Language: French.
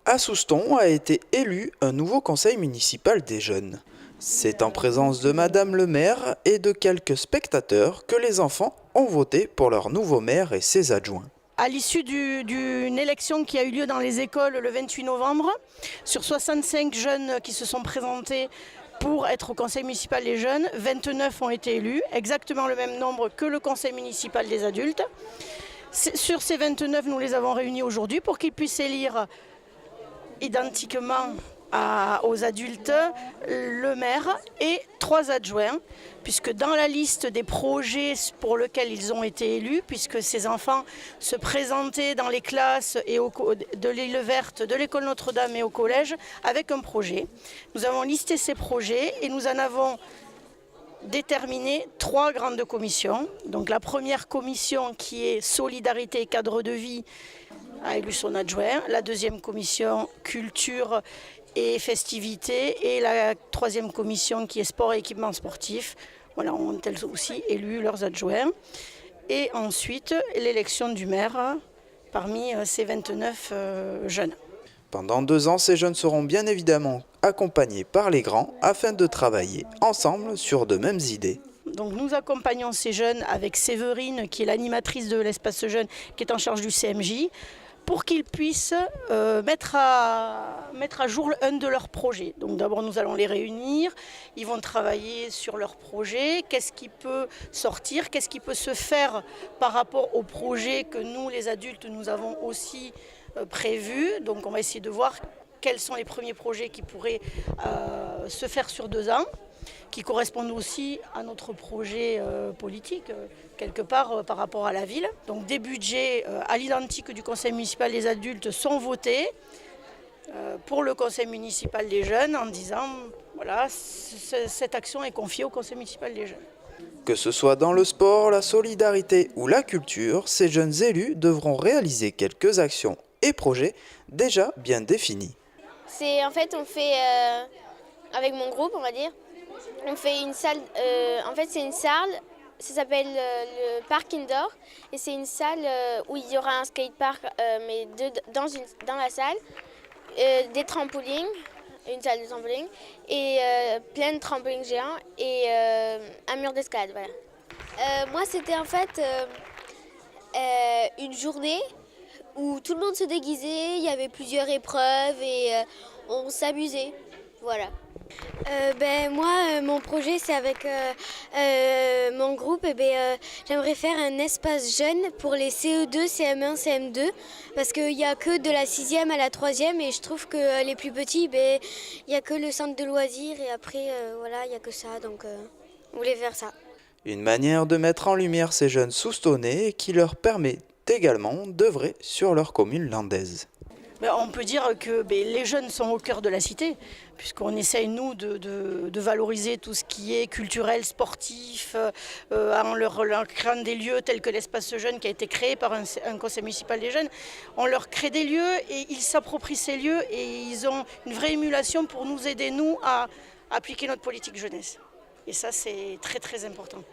À Souston a été élu un nouveau conseil municipal des jeunes. C'est en présence de Madame le maire et de quelques spectateurs que les enfants ont voté pour leur nouveau maire et ses adjoints. À l'issue d'une élection qui a eu lieu dans les écoles le 28 novembre, sur 65 jeunes qui se sont présentés pour être au conseil municipal des jeunes, 29 ont été élus, exactement le même nombre que le conseil municipal des adultes. Sur ces 29, nous les avons réunis aujourd'hui pour qu'ils puissent élire identiquement aux adultes le maire et 3 adjoints, puisque dans la liste des projets pour lesquels ils ont été élus, puisque ces enfants se présentaient dans les classes et de l'île verte, de l'école Notre-Dame et au collège avec un projet. Nous avons listé ces projets et nous en avons déterminé 3 grandes commissions. Donc la première commission qui est solidarité et cadre de vie a élu son adjoint, la deuxième commission culture et festivités et la 3e commission qui est sport et équipement sportif. Voilà, ont elles aussi élu leurs adjoints. Et ensuite l'élection du maire parmi ces 29 jeunes. Pendant 2 ans, ces jeunes seront bien évidemment accompagnés par les grands afin de travailler ensemble sur de mêmes idées. Donc nous accompagnons ces jeunes avec Séverine, qui est l'animatrice de l'espace jeune, qui est en charge du CMJ, pour qu'ils puissent mettre à jour un de leurs projets. Donc d'abord nous allons les réunir, ils vont travailler sur leur projet, qu'est-ce qui peut sortir, qu'est-ce qui peut se faire par rapport au projet que nous les adultes nous avons aussi prévu. Donc on va essayer de voir quels sont les premiers projets qui pourraient se faire sur 2 ans, qui correspondent aussi à notre projet politique, quelque part par rapport à la ville. Donc des budgets à l'identique du conseil municipal des adultes sont votés pour le conseil municipal des jeunes en disant voilà, cette action est confiée au conseil municipal des jeunes. Que ce soit dans le sport, la solidarité ou la culture, ces jeunes élus devront réaliser quelques actions et projets déjà bien définis. En fait, on fait, avec mon groupe, on va dire, on fait une salle, en fait c'est une salle, ça s'appelle le parc indoor, et c'est une salle où il y aura un skatepark, mais dans la salle, des trampolines, une salle de trampoline, et plein de trampolines géants, et un mur d'escalade, voilà. Moi c'était en fait une journée où tout le monde se déguisait, il y avait plusieurs épreuves et on s'amusait, voilà. Moi, mon projet, c'est avec mon groupe. J'aimerais faire un espace jeune pour les CE2, CM1, CM2, parce qu'il n'y a que de la 6e à la 3e et je trouve que les plus petits, il n'y a que le centre de loisirs et après, voilà, il n'y a que ça. Donc, on voulait faire ça. Une manière de mettre en lumière ces jeunes soustonnés qui leur permet également d'œuvrer sur leur commune landaise. On peut dire que les jeunes sont au cœur de la cité, puisqu'on essaye, nous, de valoriser tout ce qui est culturel, sportif, en leur créant des lieux tels que l'espace jeune qui a été créé par un conseil municipal des jeunes. On leur crée des lieux et ils s'approprient ces lieux et ils ont une vraie émulation pour nous aider, nous, à appliquer notre politique jeunesse. Et ça, c'est très très important.